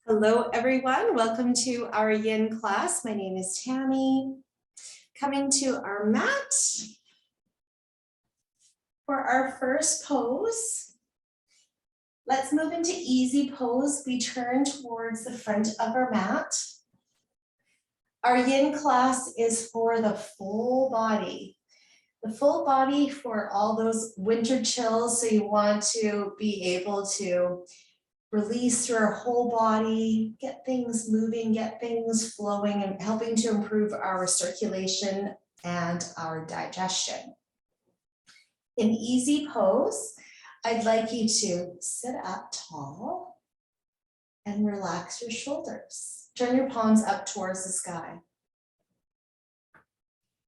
Hello, everyone. Welcome to our Yin class. My name is Tammy. Coming to our mat for our first pose. Let's move into easy pose. We turn towards the front of our mat. Our Yin class is for the full body. The full body for all those winter chills. So you want to be able to release through our whole body, get things moving, get things flowing, and helping to improve our circulation and our digestion. In easy pose, I'd like you to sit up tall and relax your shoulders. Turn your palms up towards the sky.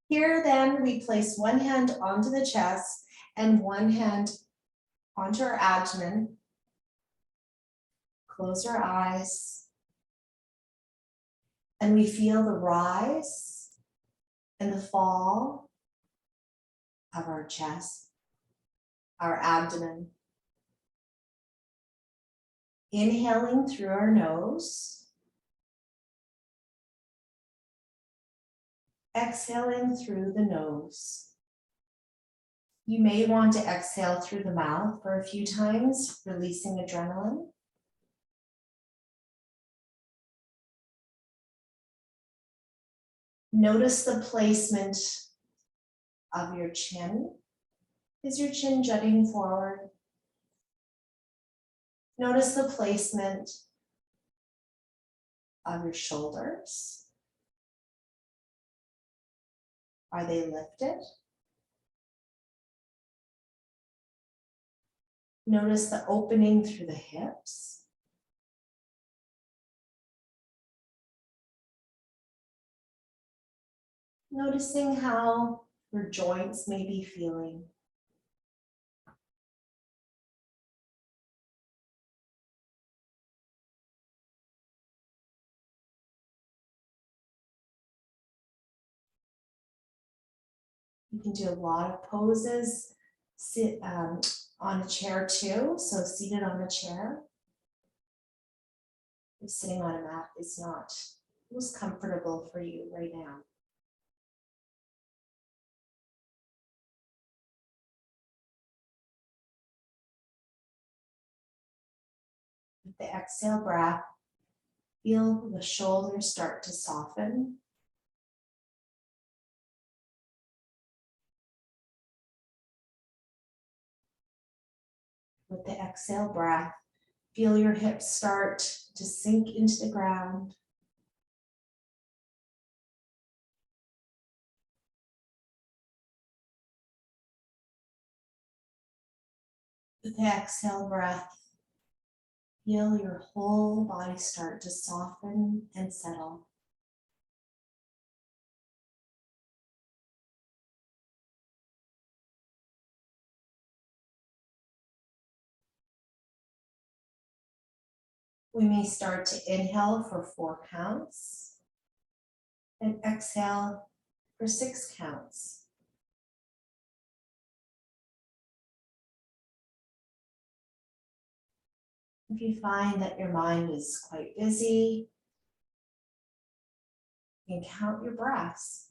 Here then, we place one hand onto the chest and one hand onto our abdomen. Close our eyes, and we feel the rise and the fall of our chest, our abdomen. Inhaling through our nose, exhaling through the nose. You may want to exhale through the mouth for a few times, releasing adrenaline. Notice the placement of your chin. Is your chin jutting forward? Notice the placement of your shoulders. Are they lifted? Notice the opening through the hips. Noticing how your joints may be feeling. You can do a lot of poses, sit on a chair too, so seated on a chair. If sitting on a mat is not most comfortable for you right now. With the exhale breath, feel the shoulders start to soften. With the exhale breath, feel your hips start to sink into the ground. With the exhale breath, feel your whole body start to soften and settle. We may start to inhale for 4 counts and exhale for 6 counts. If you find that your mind is quite busy, you can count your breaths.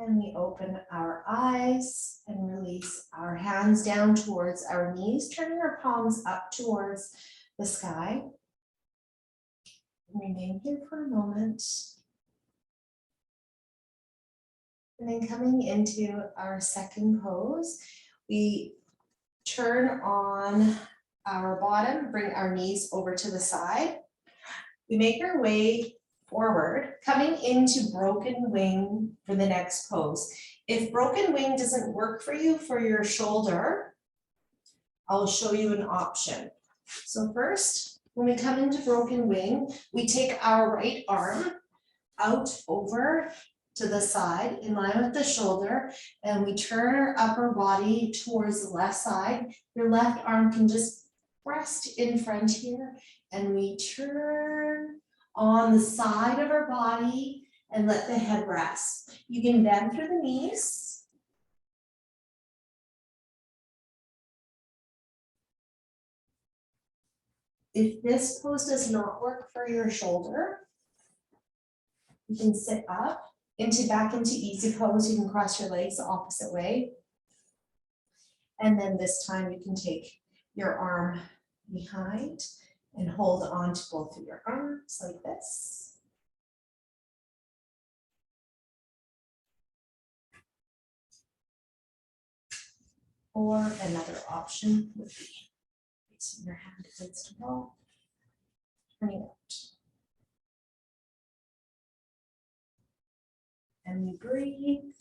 And we open our eyes and release our hands down towards our knees, turning our palms up towards the sky. Remain here for a moment. And then coming into our second pose, we turn on our bottom, bring our knees over to the side. We make our way forward, coming into broken wing for the next pose. If broken wing doesn't work for you for your shoulder, I'll show you an option. So first, when we come into broken wing, we take our right arm out over to the side in line with the shoulder, and we turn our upper body towards the left side. Your left arm can just rest in front here, and we turn on the side of our body and let the head rest. You can bend through the knees. If this pose does not work for your shoulder, you can sit up back into easy pose. You can cross your legs the opposite way. And then this time you can take your arm behind and hold on to both of your arms like this. Or another option would be placing your hand against the wall, turning out. And we breathe.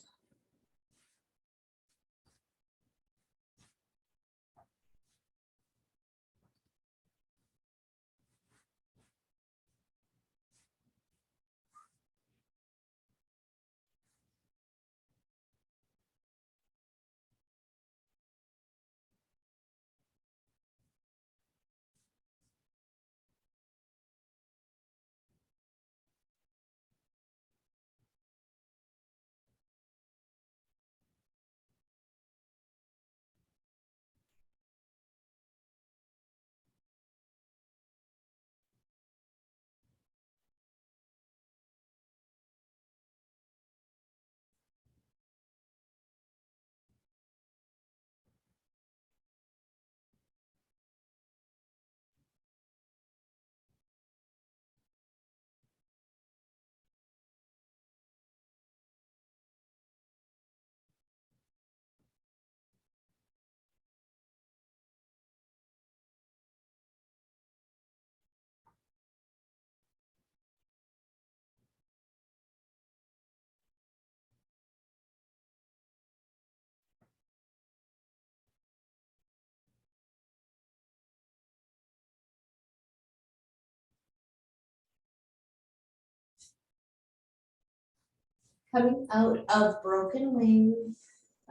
Coming out of broken wing,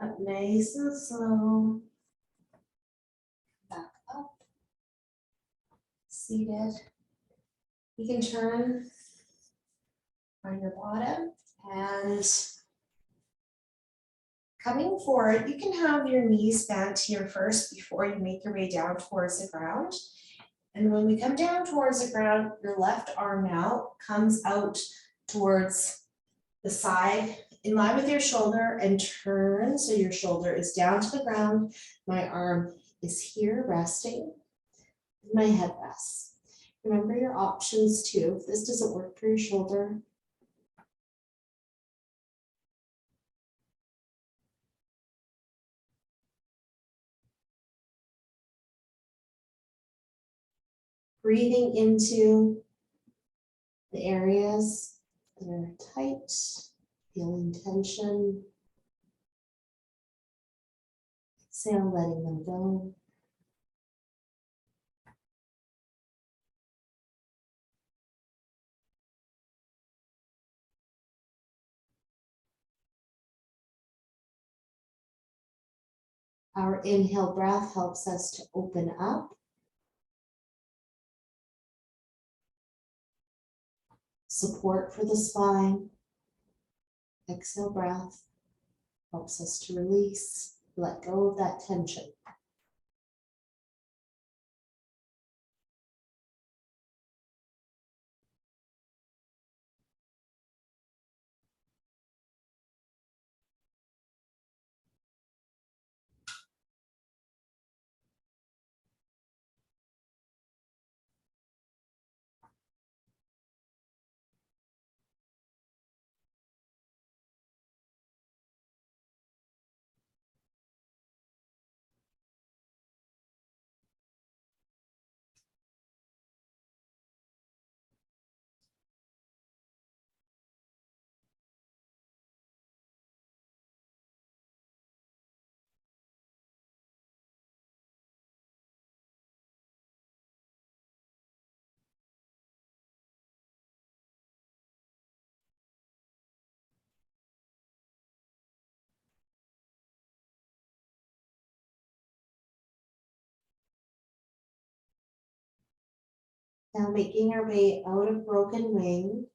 up nice and slow. Back up. Seated. You can turn on your bottom and coming forward, you can have your knees bent here first before you make your way down towards the ground. And when we come down towards the ground, your left arm now comes out towards the side in line with your shoulder and turn. So your shoulder is down to the ground. My arm is here resting. My head rests. Remember your options too. If this doesn't work for your shoulder, breathing into the areas that are tight, feeling tension. Exhale, letting them go. Our inhale breath helps us to open up. Support for the spine. Exhale breath helps us to release, let go of that tension. Now making our way out of broken wing.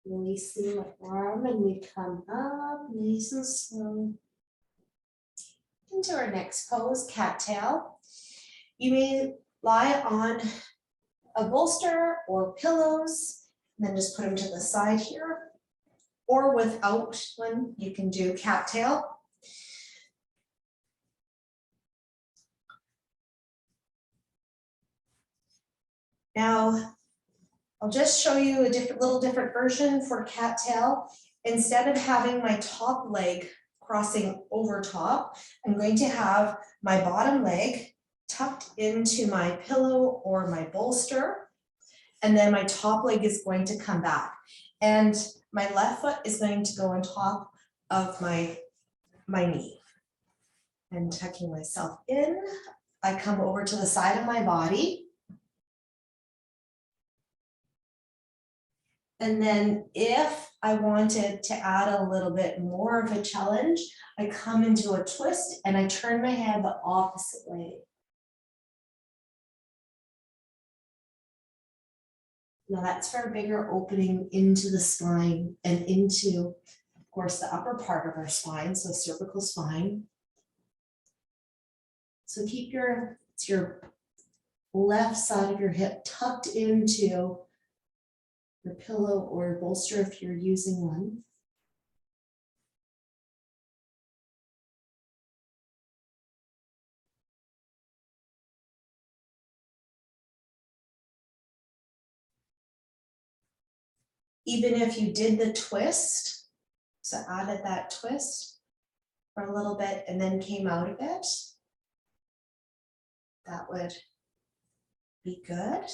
Releasing the arm and we come up nice and slow. Into our next pose, cattail. You may lie on a bolster or pillows, and then just put them to the side here. Or without one, you can do cattail. Now, I'll just show you a little different version for cattail. Instead of having my top leg crossing over top, I'm going to have my bottom leg tucked into my pillow or my bolster, and then my top leg is going to come back. And my left foot is going to go on top of my knee. And tucking myself in, I come over to the side of my body. And then if I wanted to add a little bit more of a challenge, I come into a twist and I turn my head the opposite way. Now that's for a bigger opening into the spine and into, of course, the upper part of our spine, so cervical spine. So keep your left side of your hip tucked into your pillow or bolster if you're using one. Even if you did the twist, so added that twist for a little bit and then came out of it, that would be good.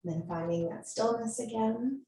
And then finding that stillness again.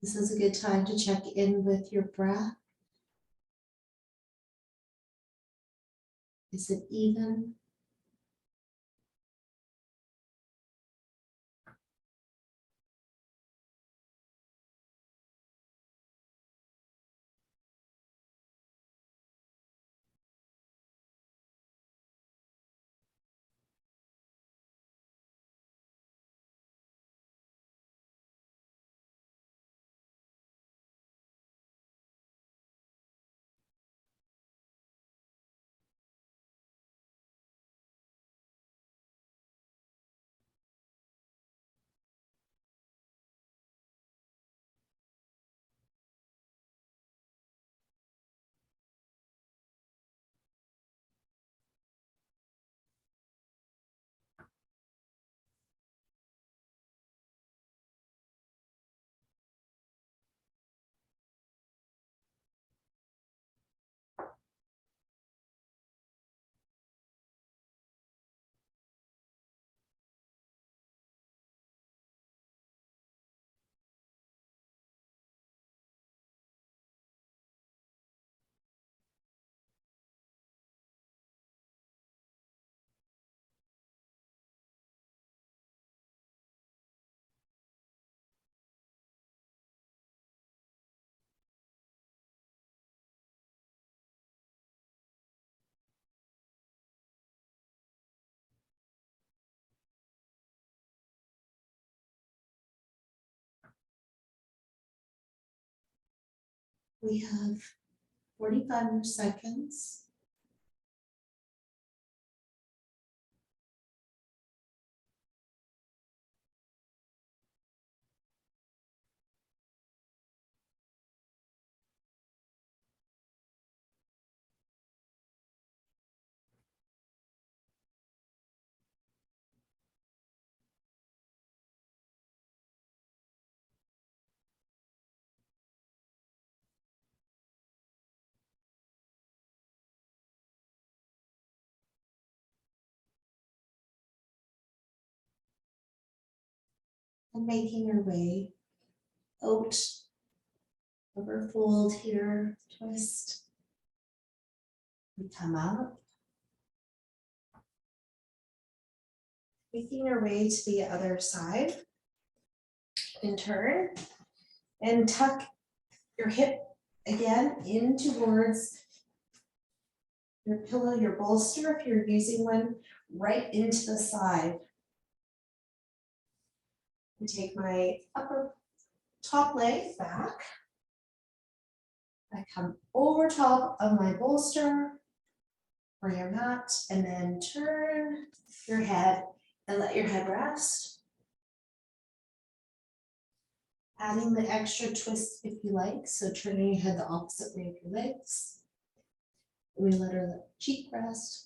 This is a good time to check in with your breath. Is it even? We have 45 more seconds. And making your way out of our fold here, twist. We come up. Making our way to the other side. And turn. And tuck your hip again in towards your pillow, your bolster, if you're using one, right into the side. And take my upper top leg back. I come over top of my bolster or your mat, and then turn your head and let your head rest. Adding the extra twist if you like, so turning your head the opposite way of your legs. And we let our cheek rest.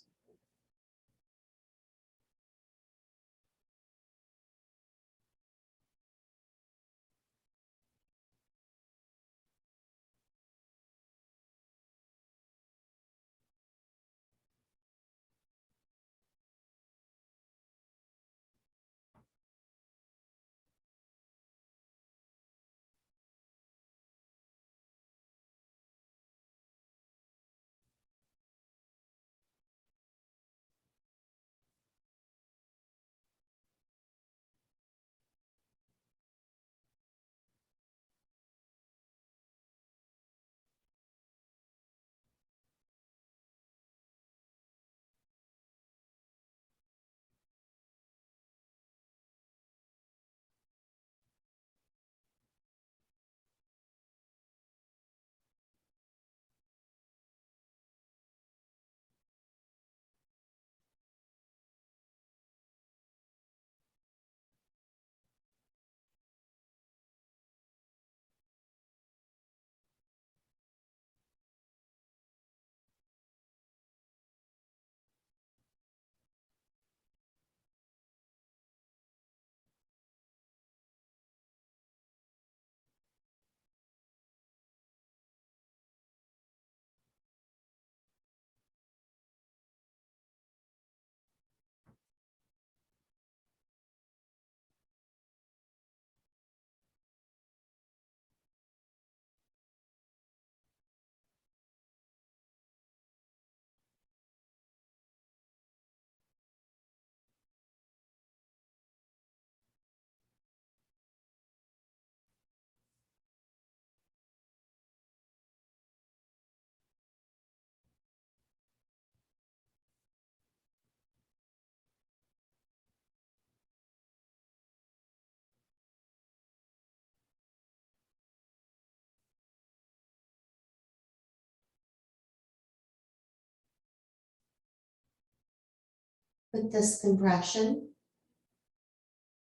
With this compression,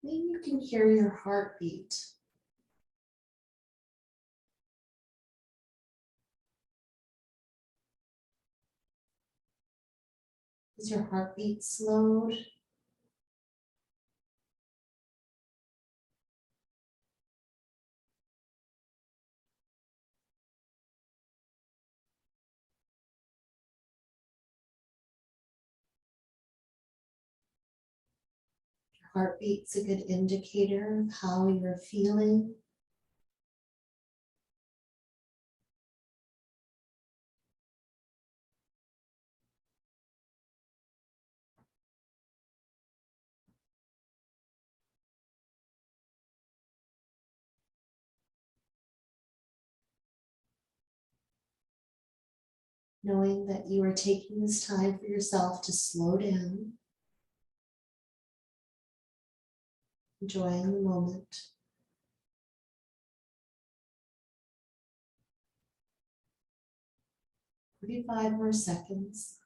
maybe you can hear your heartbeat. Is your heartbeat slowed? Your heartbeat's a good indicator of how you're feeling. Knowing that you are taking this time for yourself to slow down, enjoying the moment. Maybe 5 more seconds.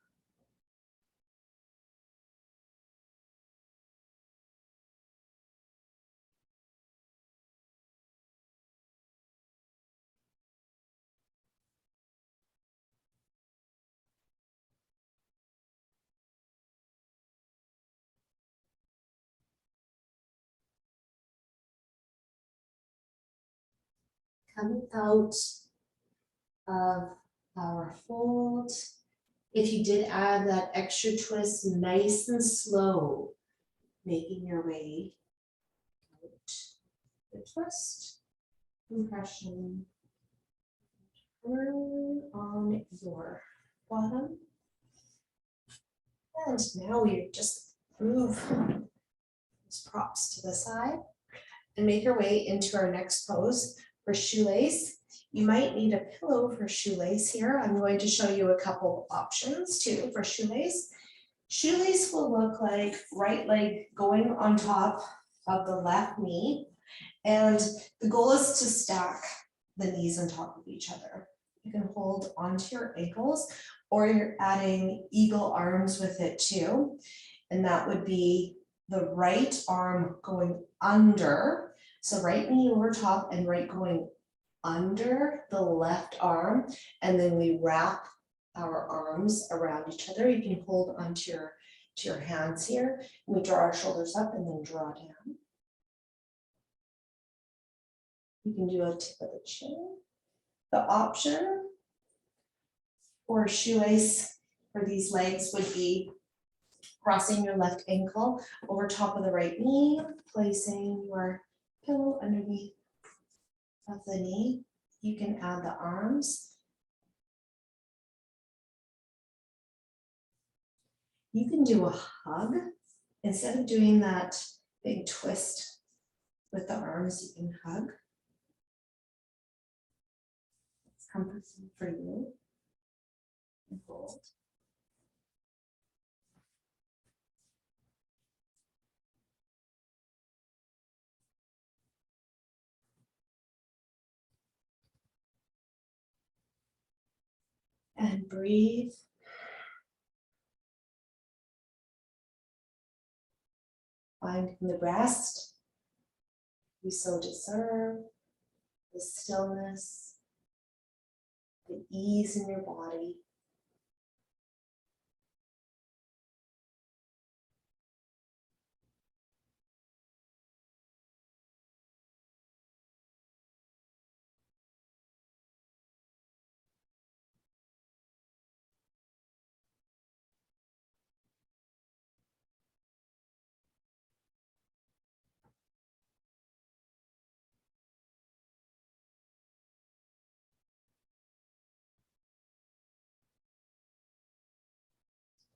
Coming out of our fold. If you did add that extra twist, nice and slow, making your way out. the twist, compression. Turn on your bottom. And now we just move these props to the side and make our way into our next pose for shoelace. You might need a pillow for shoelace here. I'm going to show you a couple options too for shoelace. Shoelace will look like right leg going on top of the left knee. And the goal is to stack the knees on top of each other. You can hold onto your ankles, or you're adding eagle arms with it too. And that would be the right arm going under. So right knee over top and right going under the left arm. And then we wrap our arms around each other. You can hold onto your hands here. We draw our shoulders up and then draw down. You can do a tip of the chin. The option for shoelace for these legs would be crossing your left ankle over top of the right knee, placing your pillow underneath of the knee. You can add the arms. You can do a hug. Instead of doing that big twist with the arms, you can hug. It's comfortable for you. And hold. And breathe. Find the rest you so deserve, the stillness, the ease in your body.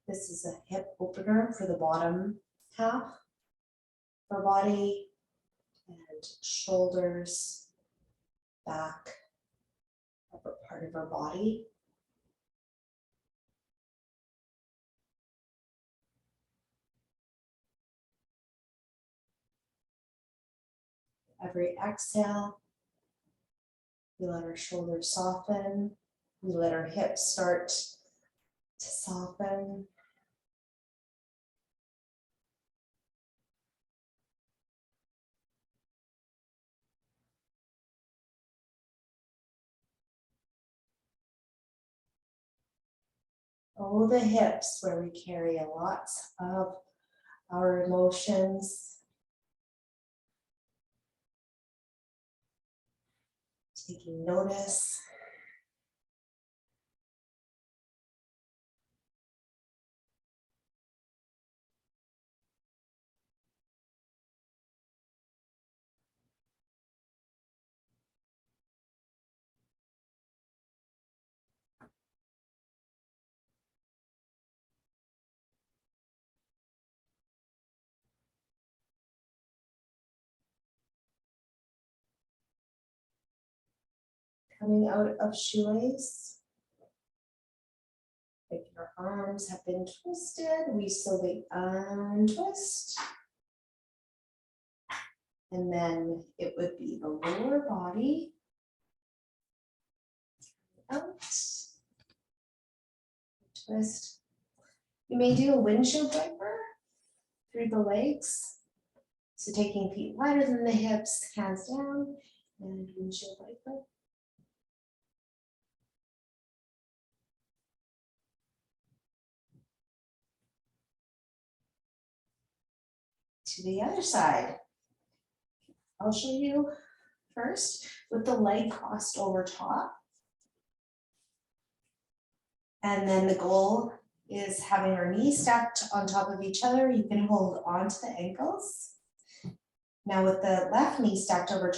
This is a hip opener for the bottom half of our body and shoulders, back, upper part of our body. Every exhale, we let our shoulders soften. We let our hips start to soften. Oh, the hips where we carry a lot of our emotions. Taking notice. Coming out of shoelace. If your arms have been twisted, we slowly untwist. And then it would be the lower body out. Twist. You may do a windshield wiper through the legs. So taking feet wider than the hips, hands down, and windshield wiper. To the other side. I'll show you first with the leg crossed over top. And then the goal is having our knees stacked on top of each other. You can hold on to the ankles. Now with the left knee stacked over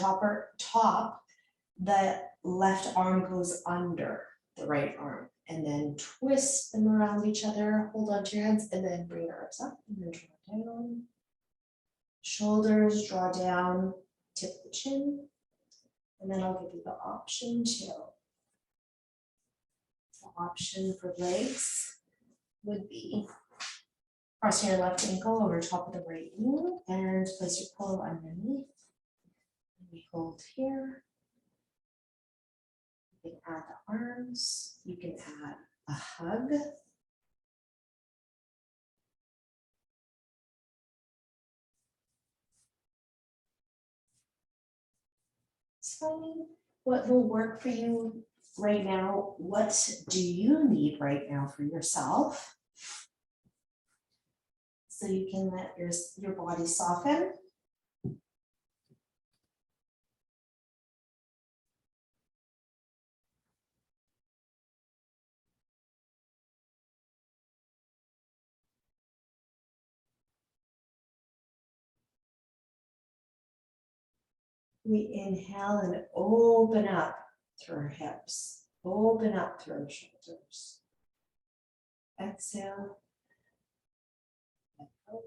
top, the left arm goes under the right arm, and then twist them around each other, hold on to your hands, and then bring your arms up and then draw down. Shoulders draw down, tip the chin, and then I'll give you the option too. The option for legs would be crossing your left ankle over top of the right knee and place your pillow underneath. And we hold here. You can add the arms, you can add a hug. Tell me what will work for you right now. What do you need right now for yourself? So you can let your body soften. We inhale and open up through our hips. Open up through our shoulders. Exhale. Let go.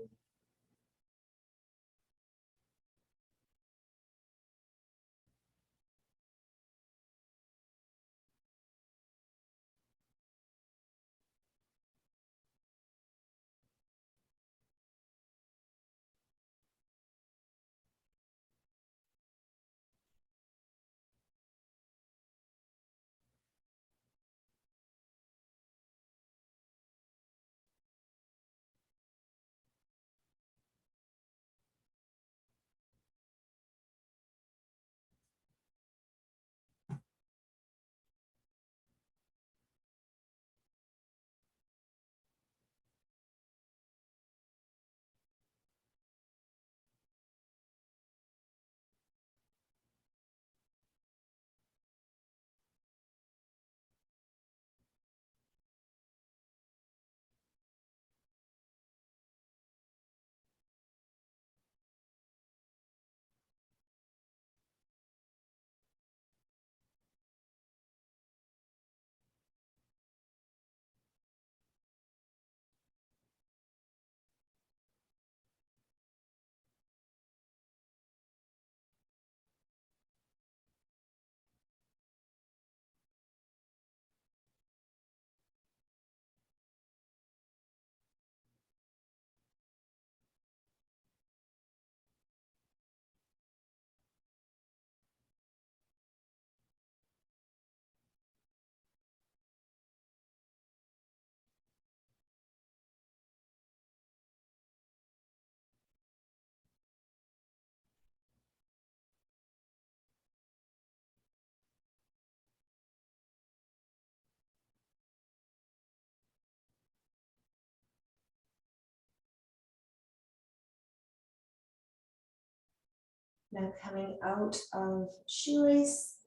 Now coming out of shoelace,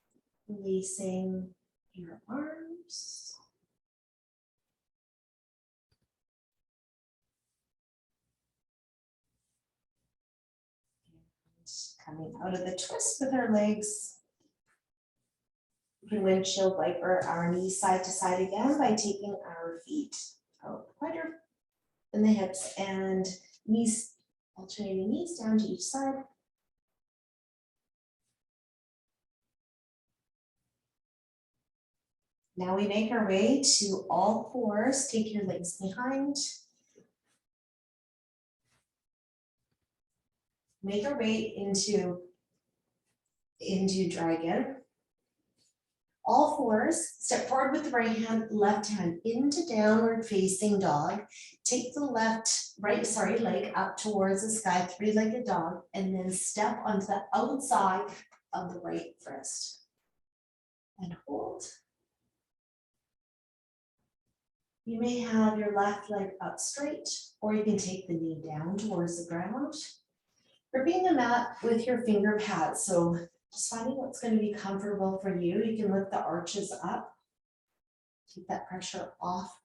releasing your arms. And coming out of the twist with our legs. We can windshield wiper our knees side to side again by taking our feet out wider than the hips and knees, alternating knees down to each side. Now we make our way to all fours. Take your legs behind. Make our way into dragon. All fours, step forward with the right hand, left hand into downward facing dog. Take the leg up towards the sky, three-legged dog, and then step onto the outside of the right wrist. And hold. You may have your left leg up straight, or you can take the knee down towards the ground. Gripping the mat with your finger pads, so just finding what's going to be comfortable for you. You can lift the arches up. Take that pressure off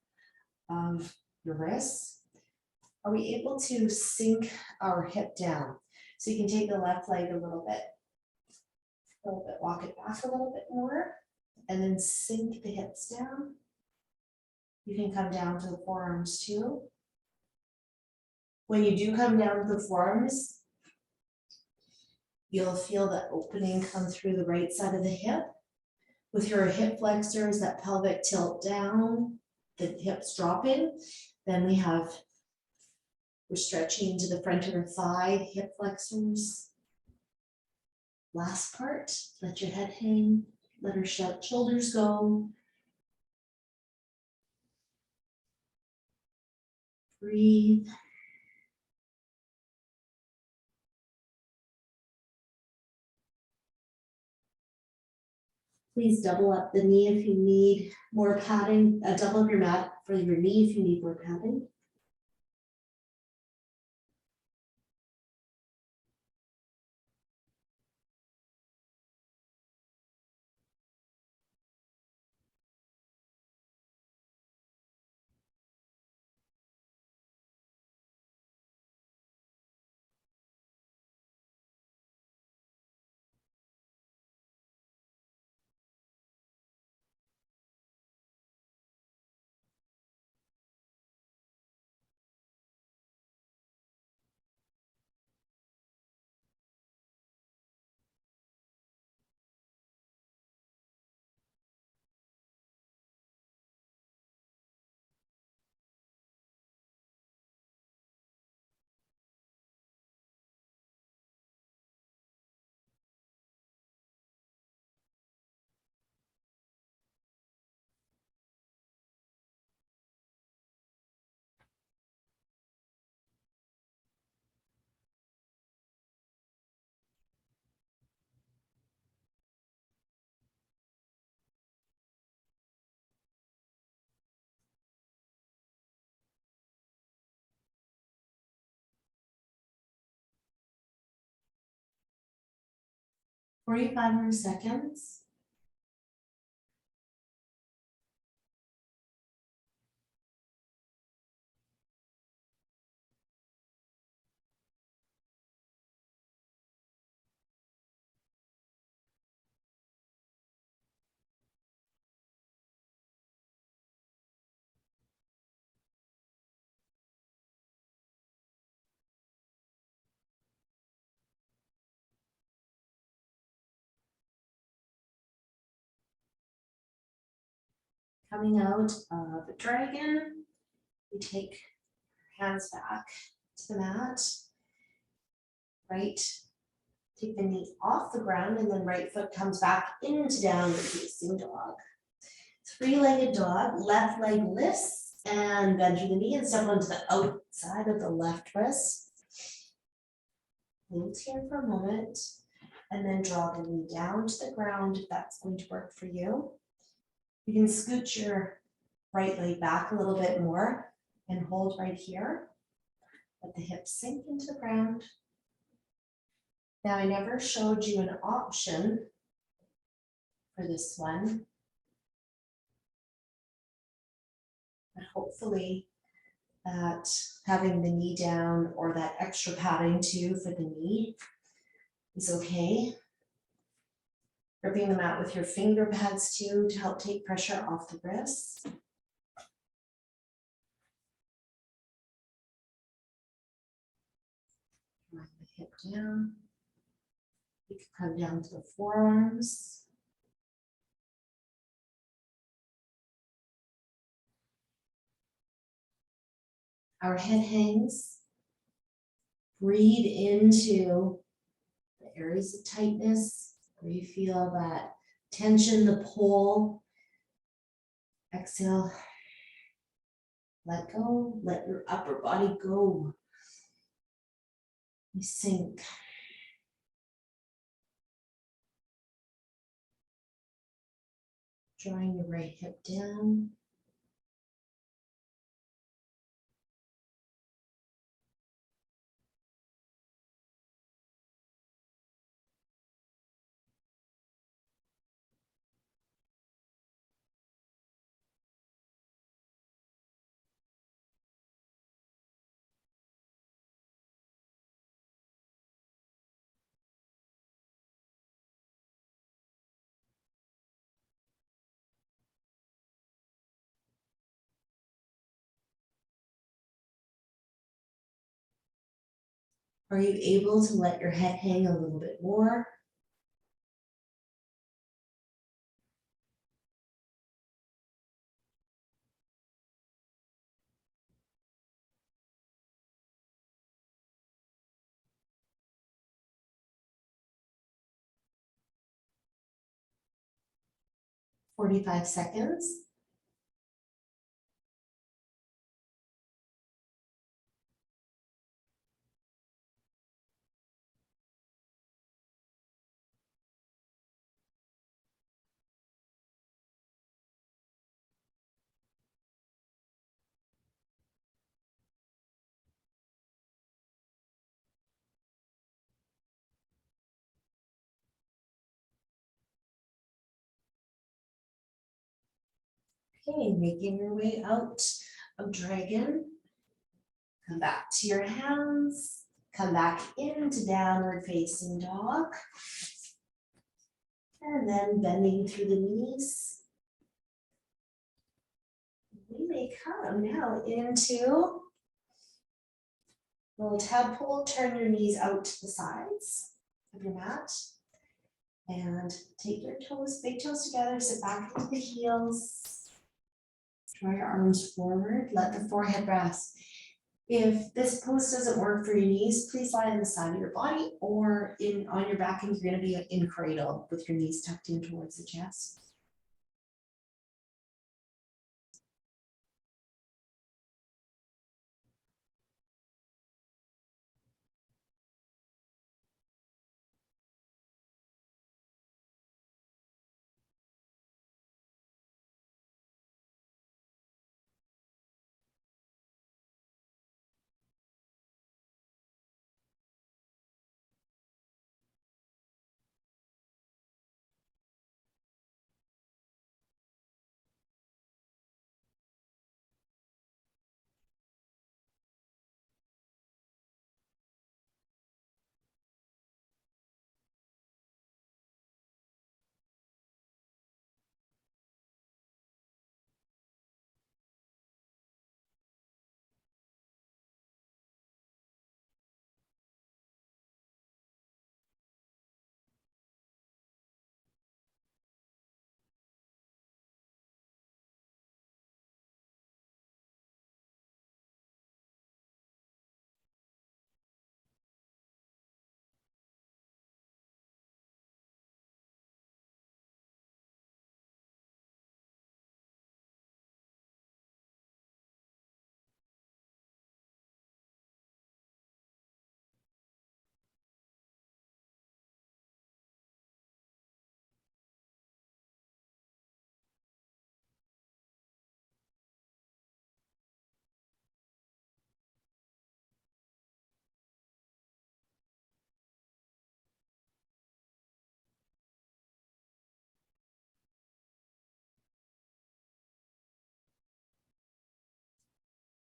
of your wrists. Are we able to sink our hip down? So you can take the left leg a little bit, walk it back a little bit more, and then sink the hips down. You can come down to the forearms too. When you do come down to the forearms, you'll feel the opening come through the right side of the hip. With your hip flexors, that pelvic tilt down, the hips dropping. Then we're stretching to the front of your thigh, hip flexors. Last part, let your head hang, let our shoulders go. Breathe. Please double up the knee if you need more padding. Double up your mat for your knee if you need more padding. Forty-five more seconds. Coming out of a dragon, we take hands back to the mat. Right, take the knee off the ground and then right foot comes back into downward facing dog. Three-legged dog, left leg lifts and bend through the knee and step onto the outside of the left wrist. Hold here for a moment and then draw the knee down to the ground if that's going to work for you. You can scoot your right leg back a little bit more and hold right here. Let the hips sink into the ground. Now, I never showed you an option for this one, but hopefully that having the knee down or that extra padding too for the knee is okay. Gripping the mat with your finger pads too to help take pressure off the wrists. Drawing the hip down. You can come down to the forearms. Our head hangs. Breathe into the areas of tightness where you feel that tension, the pull. Exhale. Let go. Let your upper body go. You sink. Drawing your right hip down. Are you able to let your head hang a little bit more? "45 seconds." Okay, making your way out of dragon. Come back to your hands. Come back into downward facing dog. And then bending through the knees. We may come now into little tadpole. Turn your knees out to the sides of your mat. And take your toes, big toes together, sit back into the heels. Draw your arms forward, let the forehead rest. If this pose doesn't work for your knees, please lie on the side of your body or on your back, and you're going to be in cradle with your knees tucked in towards the chest.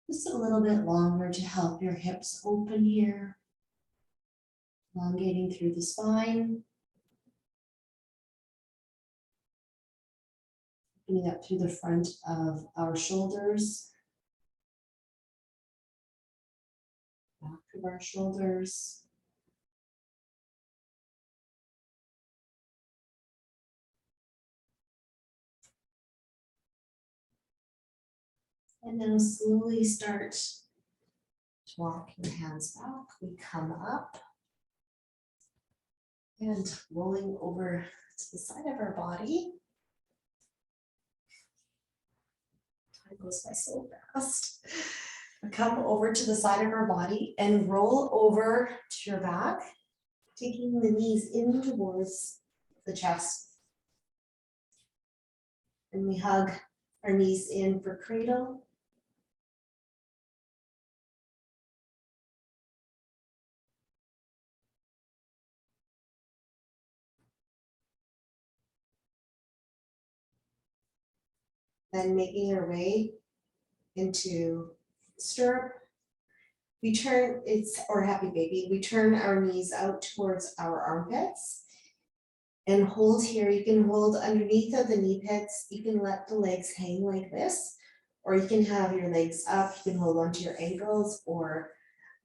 Just a little bit longer to help your hips open here. Elongating through the spine. Opening up through the front of our shoulders. Back of our shoulders. And then slowly start to walk your hands back. We come up and rolling over to the side of our body. Time goes by so fast. We come over to the side of our body and roll over to your back, taking the knees in towards the chest. And we hug our knees in for cradle. Then making our way into stirrup. We turn, or happy baby, we turn our knees out towards our armpits and hold here. You can hold underneath of the knee pits. You can let the legs hang like this, or you can have your legs up. You can hold onto your ankles or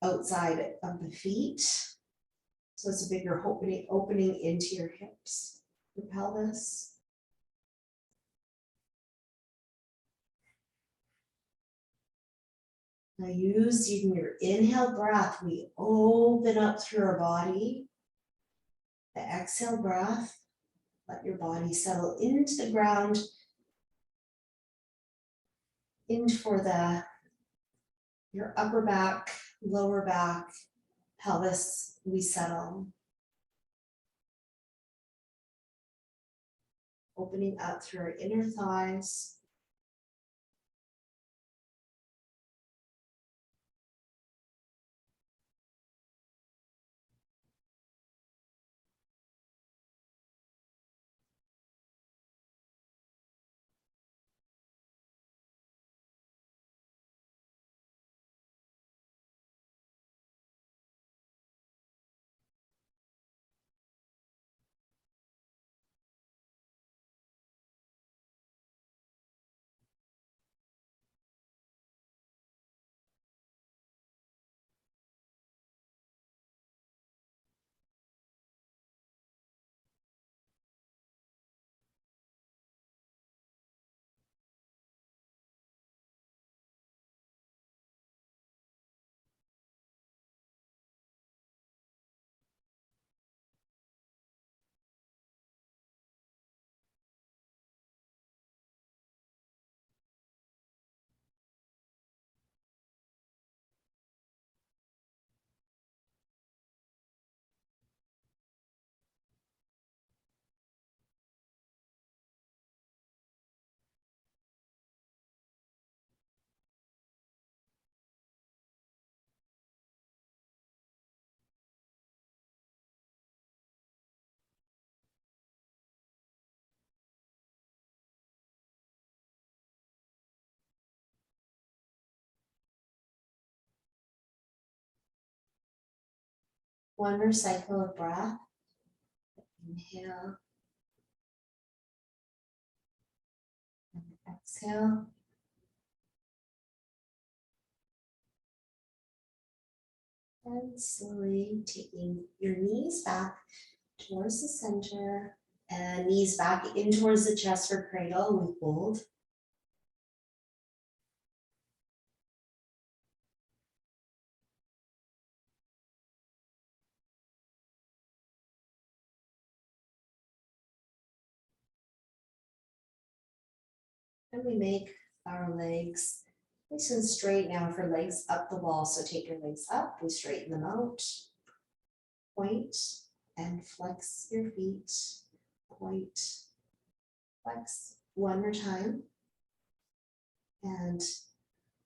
outside of the feet. So it's a bigger opening into your hips, your pelvis. Now using your inhale breath, we open up through our body. The exhale breath, let your body settle into the ground, in for your upper back, lower back, pelvis, we settle. Opening up through our inner thighs. One more cycle of breath. Inhale. And exhale. And slowly taking your knees back towards the center and knees back in towards the chest for cradle. We hold. And we make our legs nice and straight now for legs up the wall. So take your legs up, we straighten them out. Point and flex your feet. Point, flex. One more time. And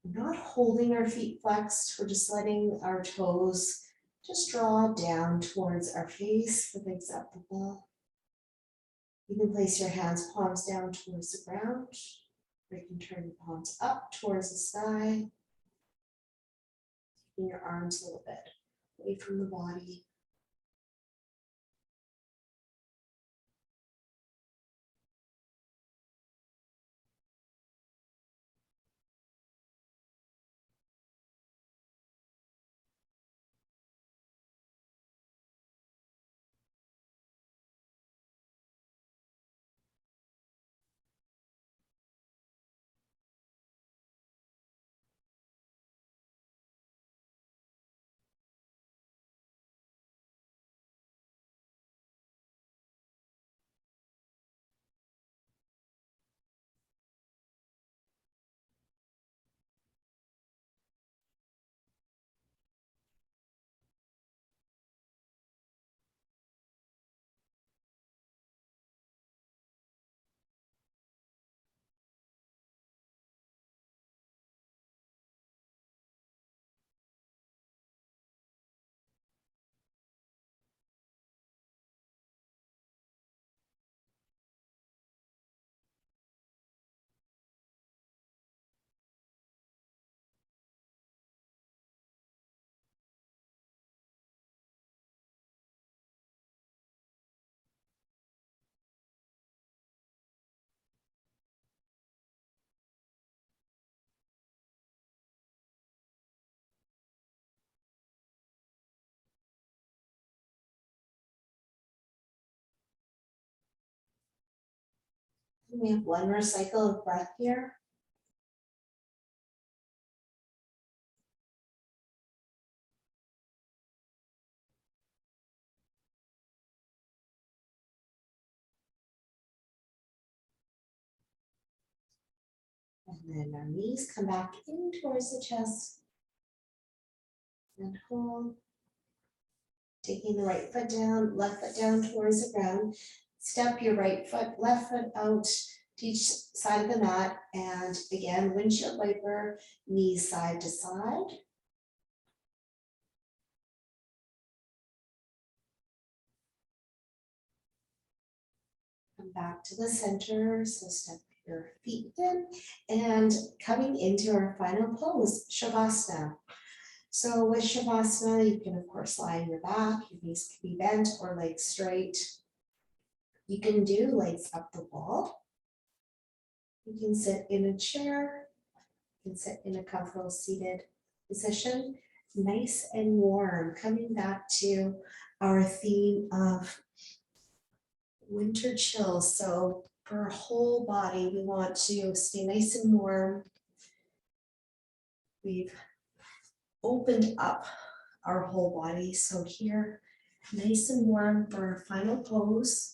we're not holding our feet flexed, we're just letting our toes just draw down towards our face, the legs up the wall. You can place your hands, palms down towards the ground. Or you can turn your palms up towards the sky. Taking your arms a little bit away from the body. We have one more cycle of breath here. And then our knees come back in towards the chest. And hold. Taking the right foot down, left foot down towards the ground. Step your right foot, left foot out to each side of the mat. And again, windshield wiper, knees side to side. Come back to the center. So step your feet in and coming into our final pose, Shavasana. So with Shavasana, you can of course lie on your back, your knees can be bent or legs straight. You can do legs up the wall. You can sit in a chair. You can sit in a comfortable seated position, nice and warm. Coming back to our theme of winter chills. So for our whole body, we want to stay nice and warm. We've opened up our whole body. So here, nice and warm for our final pose.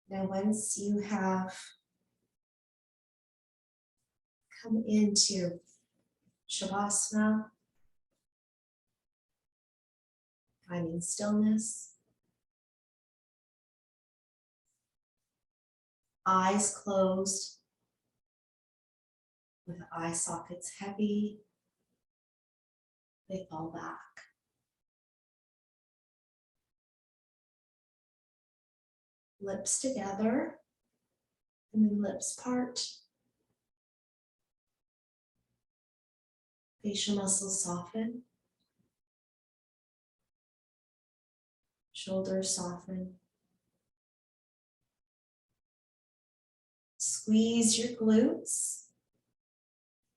Now, once you have come into Shavasana, finding stillness, eyes closed, with eye sockets heavy, they fall back. Lips together, and then lips part. Facial muscles soften. Shoulders soften. Squeeze your glutes,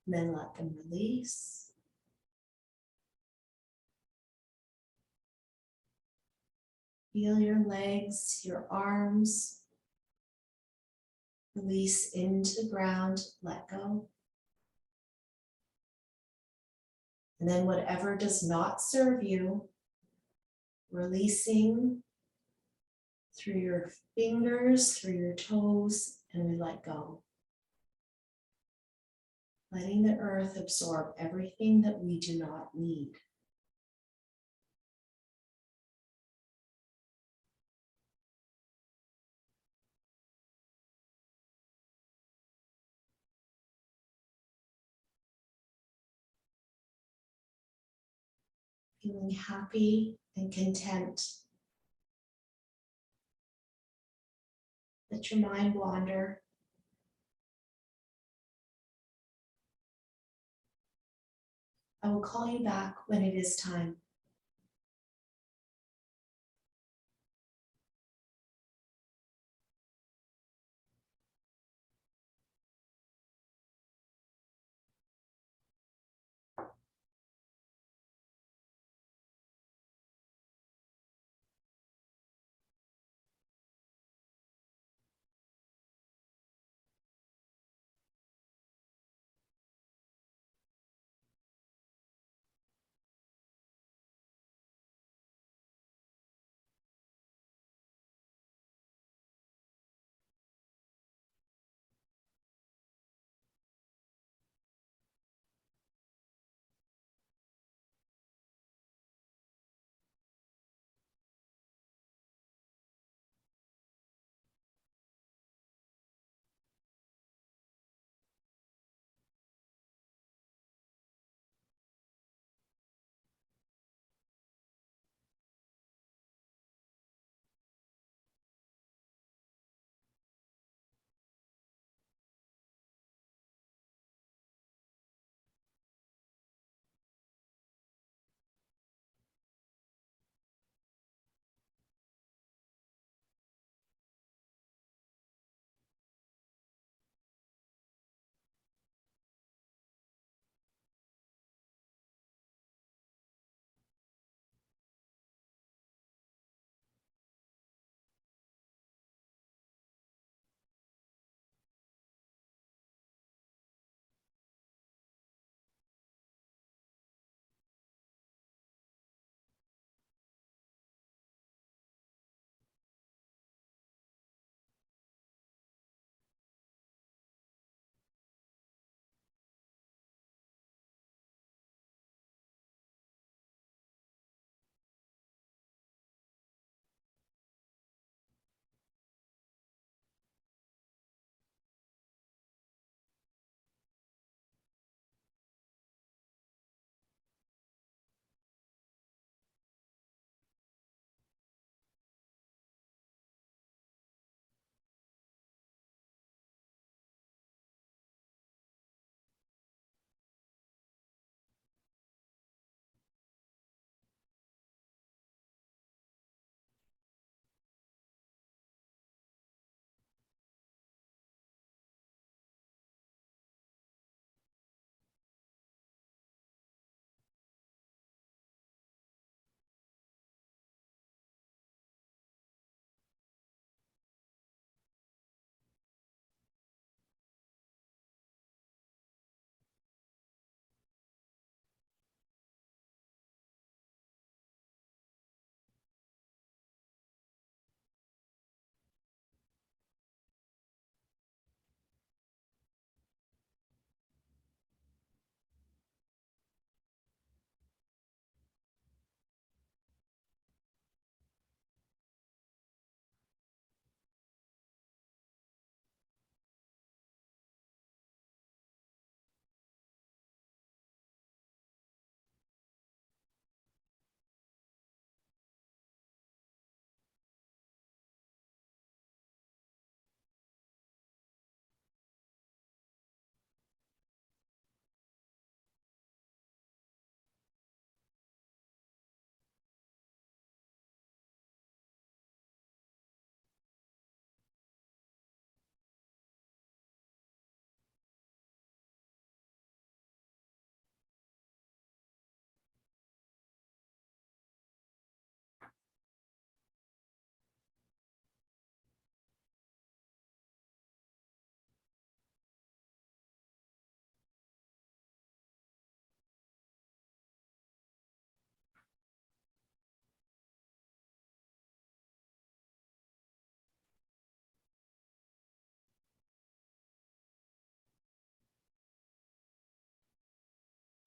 and then let them release. Feel your legs, your arms. Release into the ground, let go. And then whatever does not serve you, releasing through your fingers, through your toes, and we let go. Letting the earth absorb everything that we do not need. Feeling happy and content. Let your mind wander. I will call you back when it is time.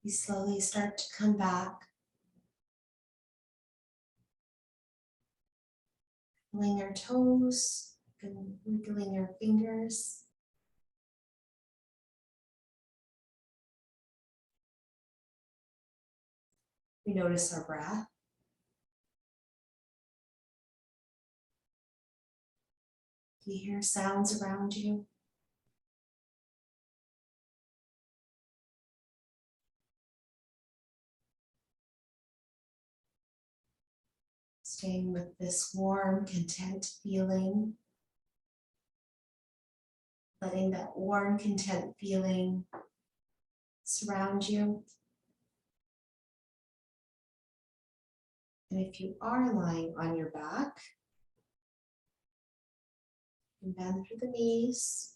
You slowly start to come back, wiggling your toes and wiggling your fingers. We notice our breath. You hear sounds around you. Staying with this warm, content feeling. Letting that warm, content feeling surround you. And if you are lying on your back, you can bend through the knees.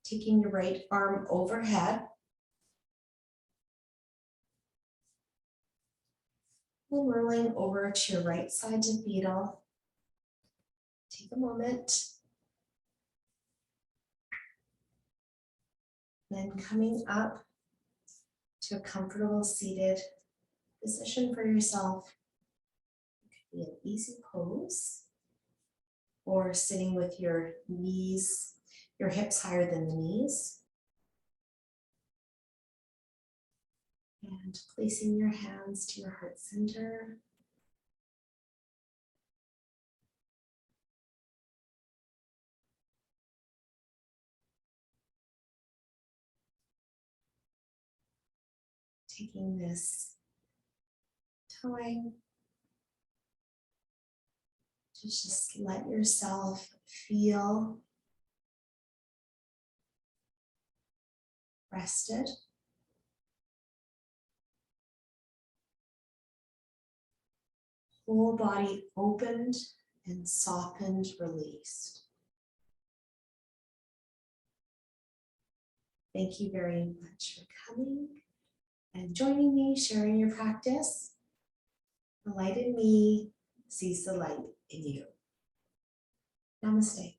Taking your right arm overhead. And rolling over to your right side to fetal. Take a moment. Then coming up to a comfortable seated position for yourself. It could be an easy pose or sitting with your knees, your hips higher than the knees. And placing your hands to your heart center. Taking this time to just let yourself feel rested. Whole body opened and softened, released. Thank you very much for coming and joining me, sharing your practice. The light in me sees the light in you. Namaste.